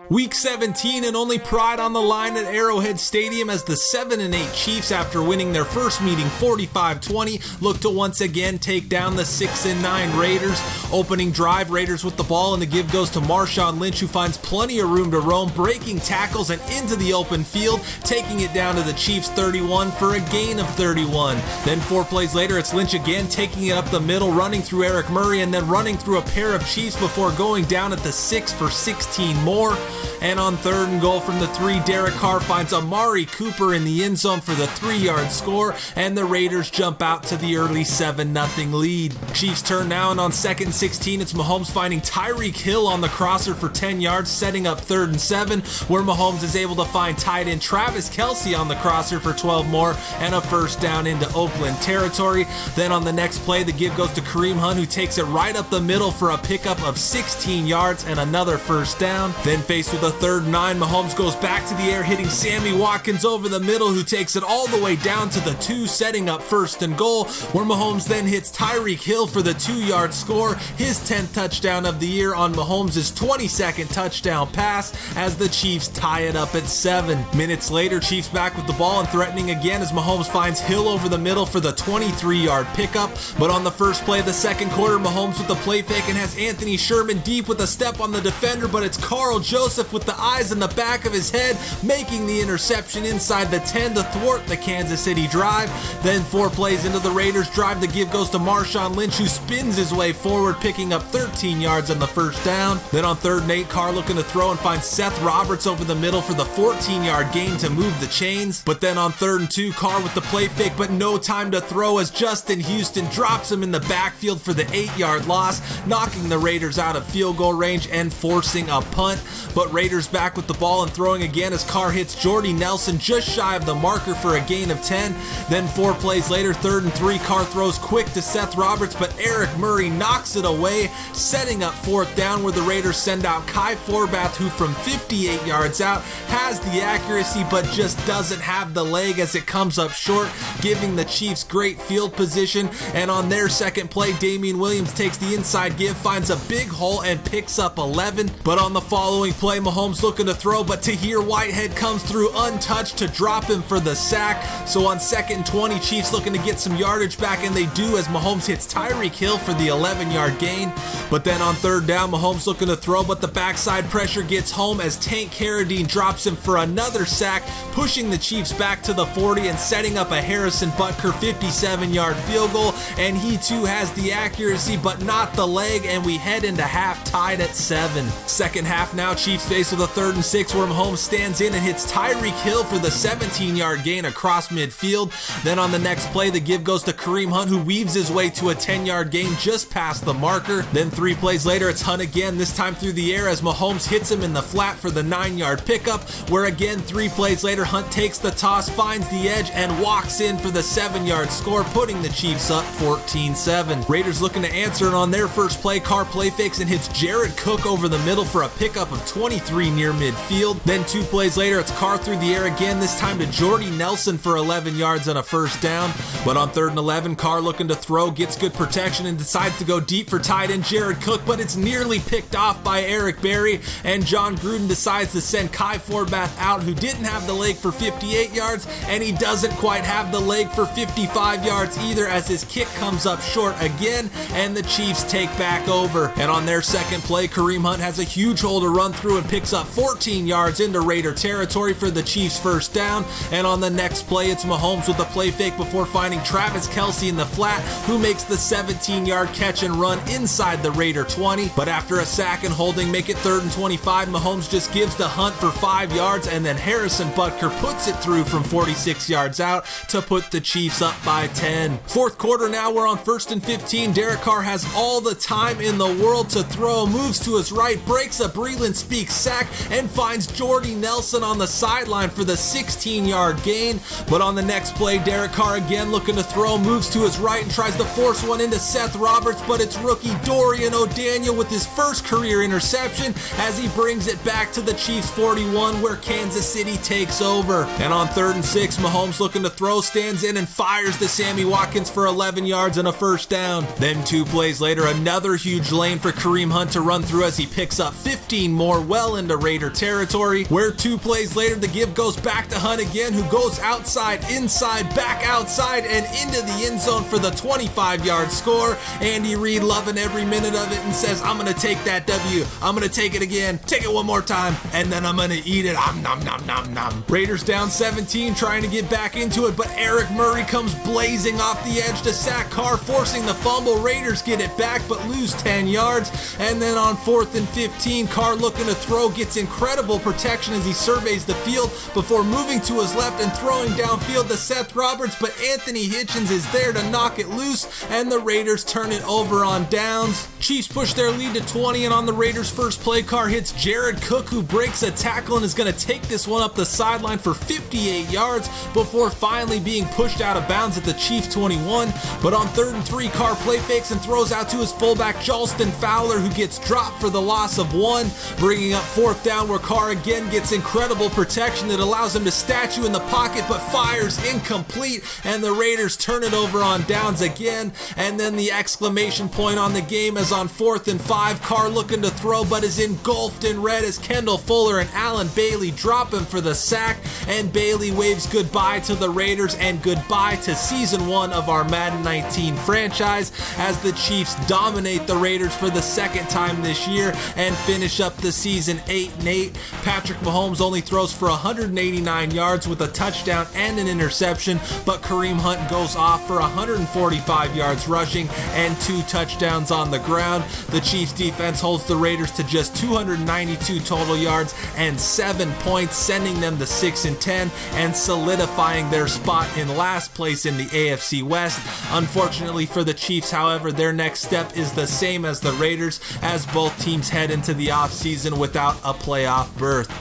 Week 17 and only pride on the line at Arrowhead Stadium as the 7-8 Chiefs, after winning their first meeting 45-20, look to once again take down the 6-9 Raiders. Opening drive, Raiders with the ball, and the give goes to Marshawn Lynch, who finds plenty of room to roam, breaking tackles and into the open field, taking it down to the Chiefs 31 for a gain of 31. Then 4 plays later, it's Lynch again, taking it up the middle, running through Eric Murray, and then running through a pair of Chiefs before going down at the 6 for 16 more. And on 3rd and goal from the 3, Derek Carr finds Amari Cooper in the end zone for the 3-yard score, and the Raiders jump out to the early 7-0 lead. Chiefs turn now, and on 2nd and 16, it's Mahomes finding Tyreek Hill on the crosser for 10 yards, setting up 3rd and 7, where Mahomes is able to find tight end Travis Kelce on the crosser for 12 more, and a first down into Oakland territory. Then on the next play, the give goes to Kareem Hunt, who takes it right up the middle for a pickup of 16 yards and another first down. Then faced with a 3rd and 9, Mahomes goes back to the air, hitting Sammy Watkins over the middle, who takes it all the way down to the 2, setting up 1st and goal, where Mahomes then hits Tyreek Hill for the 2-yard score, his 10th touchdown of the year on Mahomes' 22nd touchdown pass, as the Chiefs tie it up at 7. Minutes later, Chiefs back with the ball and threatening again as Mahomes finds Hill over the middle for the 23-yard pickup, but on the first play of the second quarter, Mahomes with the play fake and has Anthony Sherman deep with a step on the defender, but it's Carl Joseph with the eyes in the back of his head, making the interception inside the 10 to thwart the Kansas City drive. Then 4 plays into the Raiders drive, the give goes to Marshawn Lynch, who spins his way forward, picking up 13 yards on the first down. Then on 3rd and 8, Carr looking to throw and finds Seth Roberts over the middle for the 14-yard gain to move the chains. But then on 3rd and 2, Carr with the play fake, but no time to throw as Justin Houston drops him in the backfield for the 8-yard loss, knocking the Raiders out of field goal range and forcing a punt. But Raiders back with the ball and throwing again as Carr hits Jordy Nelson just shy of the marker for a gain of 10. Then 4 plays later, 3rd and 3, Carr throws quick to Seth Roberts, but Eric Murray knocks it away, setting up 4th down, where the Raiders send out Kai Forbath, who from 58 yards out has the accuracy but just doesn't have the leg as it comes up short, giving the Chiefs great field position. And on their second play, Damian Williams takes the inside give, finds a big hole and picks up 11. But on the following play, Mahomes looking to throw, but Tahir Whitehead comes through untouched to drop him for the sack. So on 2nd and 20, Chiefs looking to get some yardage back, and they do as Mahomes hits Tyreek Hill for the 11-yard gain. But then on 3rd down, Mahomes looking to throw, but the backside pressure gets home as Tank Carradine drops him for another sack, pushing the Chiefs back to the 40 and setting up a Harrison Butker 57-yard field goal. And he too has the accuracy but not the leg, and we head into half tied at 7. Second half now, Chiefs face with a 3rd and 6, where Mahomes stands in and hits Tyreek Hill for the 17-yard gain across midfield. Then on the next play, the give goes to Kareem Hunt, who weaves his way to a 10-yard gain just past the marker. Then 3 plays later, it's Hunt again, this time through the air as Mahomes hits him in the flat for the 9-yard pickup, where again 3 plays later, Hunt takes the toss, finds the edge, and walks in for the 7-yard score, putting the Chiefs up 14-7. Raiders looking to answer, and on their first play, Carr play fakes and hits Jared Cook over the middle for a pickup of 23 near midfield. Then 2 plays later, it's Carr through the air again, this time to Jordy Nelson for 11 yards and a first down. But on 3rd and 11, Carr looking to throw, gets good protection and decides to go deep for tight end Jared Cook, but it's nearly picked off by Eric Berry, and John Gruden decides to send Kai Forbath out, who didn't have the leg for 58 yards, and he doesn't quite have the leg for 55 yards either, as his kick comes up short again, and the Chiefs take back over. And on their second play, Kareem Hunt has a huge hole to run through and picks up 14 yards into Raider territory for the Chiefs' first down. And on the next play, it's Mahomes with the play fake before finding Travis Kelce in the flat, who makes the 17-yard catch and run inside the Raider 20. But after a sack and holding make it 3rd and 25, Mahomes just gives the Hunt for 5 yards, and then Harrison Butker puts it through from 46 yards out to put the Chiefs up by 10. Fourth quarter now, we're on 1st and 15. Derek Carr has all the time in the world to throw, moves to his right, breaks a Breeland Speaks sack, and finds Jordy Nelson on the sideline for the 16-yard gain. But on the next play, Derek Carr again looking to throw, moves to his right and tries to force one into Seth Roberts, but it's rookie Dorian O'Daniel with his first career interception as he brings it back to the Chiefs 41, where Kansas City takes over. And on 3rd and 6, Mahomes looking to throw, stands in and fires to Sammy Watkins for 11 yards and a first down. Then 2 plays later, another huge lane for Kareem Hunt to run through as he picks up 15 more, well into Raider territory, where 2 plays later the give goes back to Hunt again, who goes outside, inside, back outside, and into the end zone for the 25-yard score. Andy Reid loving every minute of it and says, I'm going to take that W. I'm going to take it again, take it one more time, and then I'm going to eat it. Nom, nom, nom, nom. Raiders down 17, trying to get back into it, but Eric Murray comes blazing off the edge to sack Carr, forcing the fumble. Raiders get it back, but lose 10 yards. And then on 4th and 15, Carr looking to throw, gets incredible protection as he surveys the field before moving to his left and throwing downfield to Seth Roberts, but Anthony Hitchens is there to knock it loose, and the Raiders turn it over on downs. Chiefs push their lead to 20, and on the Raiders' first play, Carr hits Jared Cook, who breaks a tackle and is going to take this one up the sideline for 58 yards before finally being pushed out of bounds at the Chiefs 21. But on 3rd and 3, Carr play fakes and throws out to his fullback Jalston Fowler, who gets dropped for the loss of 1, bringing up 4th down, where Carr again gets incredible protection that allows him to statue in the pocket, but fires incomplete, and the Raiders turn it over on downs again. And then the exclamation point on the game is on 4th and 5, Carr looking to throw, but is engulfed in red as Kendall Fuller and Allen Bailey drop him for the sack, and Bailey waves goodbye to the Raiders and goodbye to season 1 of our Madden 19 franchise, as the Chiefs dominate the Raiders for the 2nd time this year and finish up the season 8-8. Patrick Mahomes only throws for 189 yards with a touchdown and an interception, but Kareem Hunt goes off for 145 yards rushing and 2 touchdowns on the ground. The Chiefs defense holds the Raiders to just 292 total yards and 7 points, sending them to 6-10 and solidifying their spot in last place in the AFC West. Unfortunately for the Chiefs, however, their next step is the same as the Raiders, as both teams head into the offseason without a playoff berth.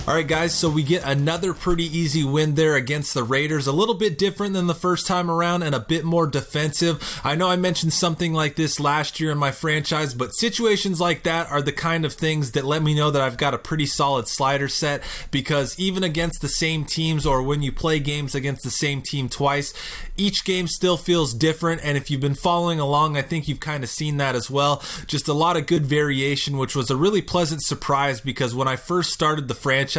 Alright guys, so we get another pretty easy win there against the Raiders. A little bit different than the first time around and a bit more defensive. I know I mentioned something like this last year in my franchise, but situations like that are the kind of things that let me know that I've got a pretty solid slider set, because even against the same teams, or when you play games against the same team twice, each game still feels different, and if you've been following along, I think you've kind of seen that as well. Just a lot of good variation, which was a really pleasant surprise, because when I first started the franchise,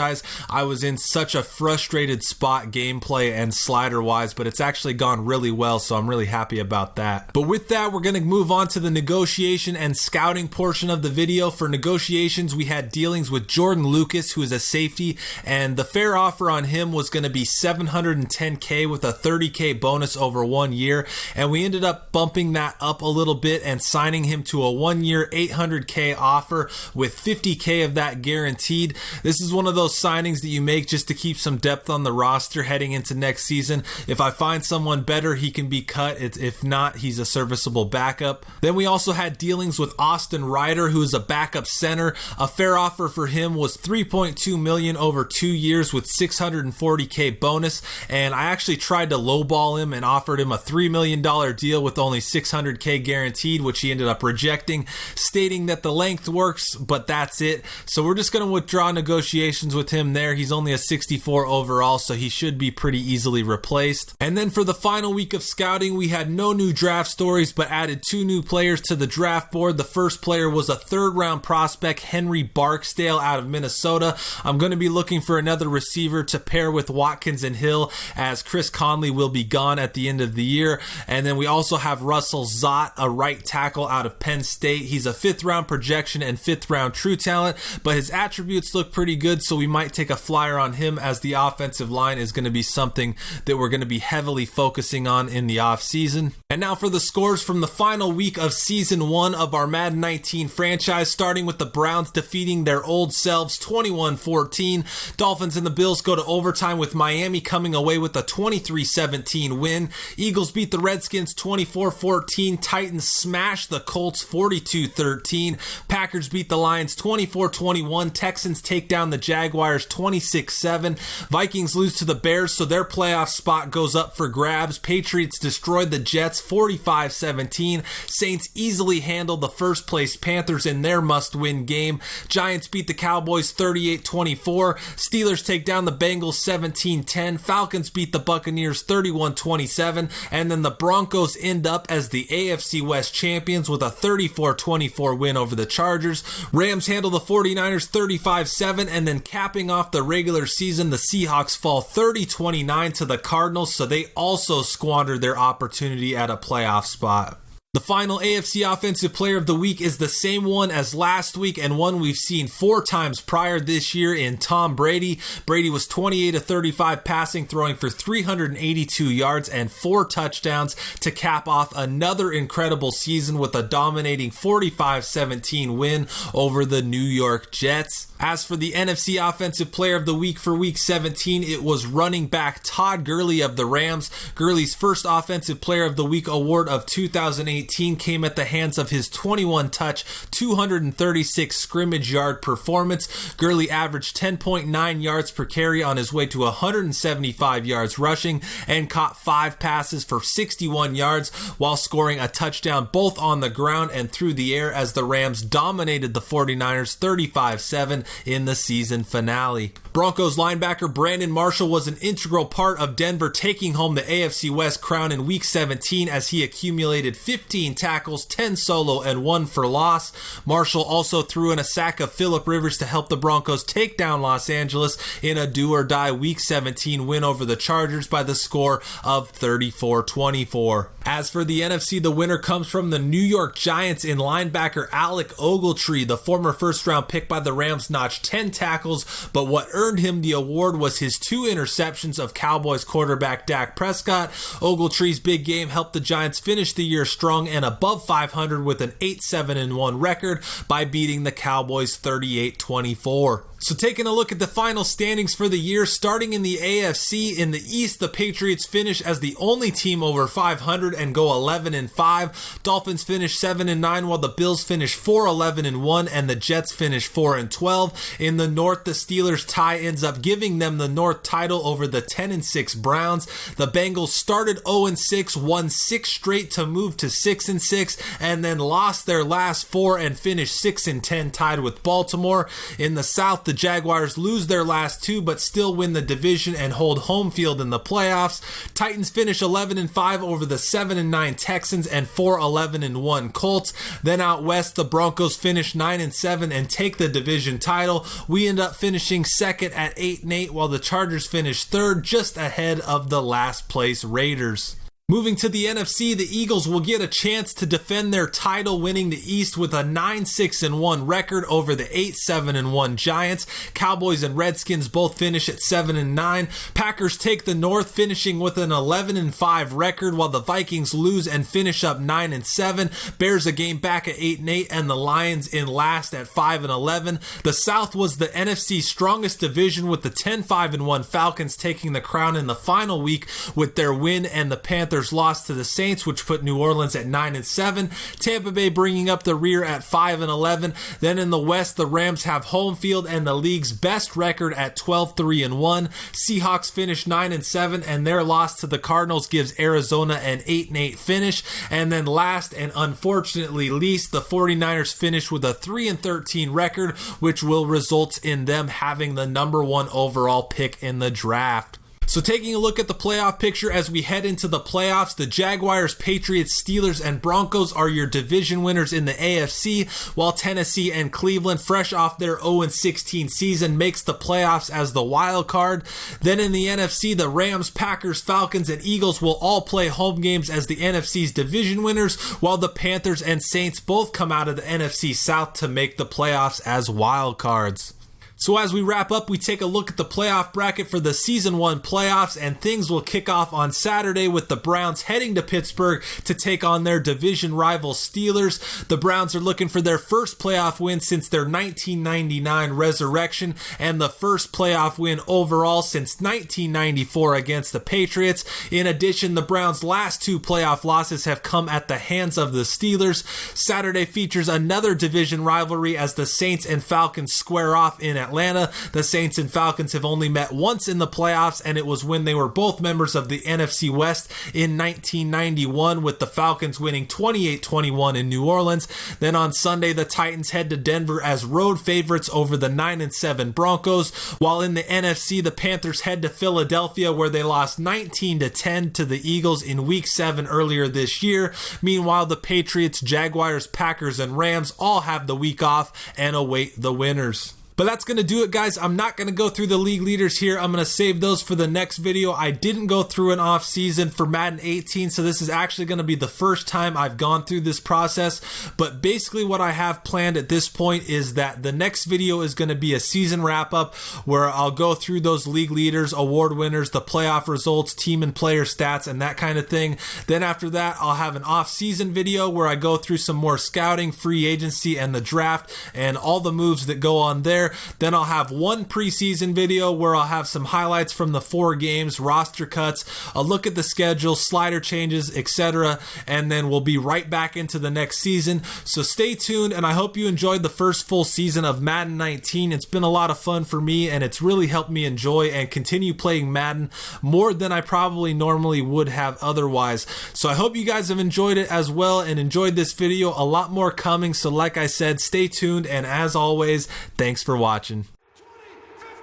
I was in such a frustrated spot gameplay and slider wise, but it's actually gone really well, so I'm really happy about that. But with that, we're going to move on to the negotiation and scouting portion of the video. For negotiations, we had dealings with Jordan Lucas, who is a safety, and the fair offer on him was going to be $710K with a $30K bonus over 1 year, and we ended up bumping that up a little bit and signing him to a 1-year $800K offer with $50K of that guaranteed. This is one of those signings that you make just to keep some depth on the roster heading into next season. If I find someone better, he can be cut. If not, he's a serviceable backup. Then we also had dealings with Austin Ryder, who is a backup center. A fair offer for him was $3.2 million over 2 years with $640K bonus, and I actually tried to lowball him and offered him a $3 million deal with only $600K guaranteed, which he ended up rejecting, stating that the length works, but that's it. So we're just going to withdraw negotiations with him there. He's only a 64 overall, so he should be pretty easily replaced. And then for the final week of scouting, we had no new draft stories, but added 2 new players to the draft board. The first player was a 3rd round prospect, Henry Barksdale out of Minnesota. I'm going to be looking for another receiver to pair with Watkins and Hill, as Chris Conley will be gone at the end of the year. And then we also have Russell Zott, a right tackle out of Penn State. He's a 5th round projection and 5th round true talent, but his attributes look pretty good, so we might take a flyer on him, as the offensive line is going to be something that we're going to be heavily focusing on in the offseason. And now for the scores from the final week of season 1 of our Madden 19 franchise, starting with the Browns defeating their old selves 21-14. Dolphins and the Bills go to overtime, with Miami coming away with a 23-17 win. Eagles beat the Redskins 24-14. Titans smash the Colts 42-13. Packers beat the Lions 24-21. Texans take down the Jaguars Jaguars 26-7. Vikings lose to the Bears, so their playoff spot goes up for grabs. Patriots destroyed the Jets 45-17. Saints easily handled the first place Panthers in their must-win game. Giants beat the Cowboys 38-24. Steelers take down the Bengals 17-10. Falcons beat the Buccaneers 31-27. And then the Broncos end up as the AFC West champions with a 34-24 win over the Chargers. Rams handle the 49ers 35-7. And then capping off the regular season, the Seahawks fall 30-29 to the Cardinals, so they also squandered their opportunity at a playoff spot. The final AFC Offensive Player of the Week is the same one as last week and one we've seen 4 times prior this year in Tom Brady. Brady was 28-35 passing, throwing for 382 yards and 4 touchdowns to cap off another incredible season with a dominating 45-17 win over the New York Jets. As for the NFC Offensive Player of the Week for Week 17, it was running back Todd Gurley of the Rams. Gurley's first Offensive Player of the Week award of 2018 came at the hands of his 21-touch, 236 scrimmage yard performance. Gurley averaged 10.9 yards per carry on his way to 175 yards rushing and caught 5 passes for 61 yards while scoring a touchdown both on the ground and through the air as the Rams dominated the 49ers 35-7 in the season finale. Broncos linebacker Brandon Marshall was an integral part of Denver taking home the AFC West crown in Week 17 as he accumulated 15 tackles, 10 solo, and 1 for loss. Marshall also threw in a sack of Phillip Rivers to help the Broncos take down Los Angeles in a do-or-die Week 17 win over the Chargers by the score of 34-24. As for the NFC, the winner comes from the New York Giants in linebacker Alec Ogletree. The former first-round pick by the Rams notched 10 tackles, but what earned him the award was his 2 interceptions of Cowboys quarterback Dak Prescott. Ogletree's big game helped the Giants finish the year strong and above 500 with an 8-7-1 record by beating the Cowboys 38-24. So taking a look at the final standings for the year, starting in the AFC, in the East, the Patriots finish as the only team over 500 and go 11-5. Dolphins finish 7-9 while the Bills finish 4-11-1 and the Jets finish 4-12. In the North, the Steelers tie ends up giving them the North title over the 10-6 Browns. The Bengals started 0-6, won 6 straight to move to 6-6, and then lost their last 4 and finished 6-10 tied with Baltimore. In the South, the Jaguars lose their last 2 but still win the division and hold home field in the playoffs. Titans finish 11-5 over the 7-9 Texans and 4-11-1 Colts. Then out west, the Broncos finish 9-7 and take the division title. We end up finishing second at 8-8 while the Chargers finish third, just ahead of the last place Raiders. Moving to the NFC, the Eagles will get a chance to defend their title, winning the East with a 9-6-1 record over the 8-7-1 Giants. Cowboys and Redskins both finish at 7-9. Packers take the North, finishing with an 11-5 record, while the Vikings lose and finish up 9-7. Bears a game back at 8-8, and the Lions in last at 5-11. The South was the NFC's strongest division, with the 10-5-1 Falcons taking the crown in the final week with their win, and the Panthers lost to the Saints, which put New Orleans at 9-7. Tampa Bay bringing up the rear at 5-11. Then in the West, the Rams have home field and the league's best record at 12-3-1. Seahawks finish 9-7, and their loss to the Cardinals gives Arizona an 8-8 finish. And then last and unfortunately least, the 49ers finish with a 3-13 record, which will result in them having the number 1 overall pick in the draft. So taking a look at the playoff picture as we head into the playoffs, the Jaguars, Patriots, Steelers, and Broncos are your division winners in the AFC, while Tennessee and Cleveland, fresh off their 0-16 season, makes the playoffs as the wild card. Then in the NFC, the Rams, Packers, Falcons, and Eagles will all play home games as the NFC's division winners, while the Panthers and Saints both come out of the NFC South to make the playoffs as wild cards. So as we wrap up, we take a look at the playoff bracket for the Season 1 playoffs, and things will kick off on Saturday with the Browns heading to Pittsburgh to take on their division rival Steelers. The Browns are looking for their first playoff win since their 1999 resurrection and the first playoff win overall since 1994 against the Patriots. In addition, the Browns' last 2 playoff losses have come at the hands of the Steelers. Saturday features another division rivalry as the Saints and Falcons square off in Atlanta. The Saints and Falcons have only met once in the playoffs, and it was when they were both members of the NFC West in 1991, with the Falcons winning 28-21 in New Orleans. Then on Sunday, the Titans head to Denver as road favorites over the 9-7 Broncos, while in the NFC, the Panthers head to Philadelphia, where they lost 19-10 to the Eagles in Week 7 earlier this year. Meanwhile, the Patriots, Jaguars, Packers, and Rams all have the week off and await the winners. But that's going to do it, guys. I'm not going to go through the league leaders here. I'm going to save those for the next video. I didn't go through an off season for Madden 18, so this is actually going to be the first time I've gone through this process. But basically what I have planned at this point is that the next video is going to be a season wrap-up where I'll go through those league leaders, award winners, the playoff results, team and player stats, and that kind of thing. Then after that, I'll have an off-season video where I go through some more scouting, free agency, and the draft, and all the moves that go on there. Then I'll have one preseason video where I'll have some highlights from the 4 games, roster cuts, a look at the schedule, slider changes, etc. And then we'll be right back into the next season. So stay tuned, and I hope you enjoyed the first full season of Madden 19. It's been a lot of fun for me, and it's really helped me enjoy and continue playing Madden more than I probably normally would have otherwise. So I hope you guys have enjoyed it as well and enjoyed this video. A lot more coming, so like I said, stay tuned, and as always, thanks for watching. 20,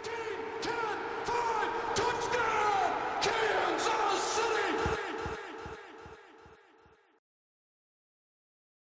15, 10, 5, touchdown!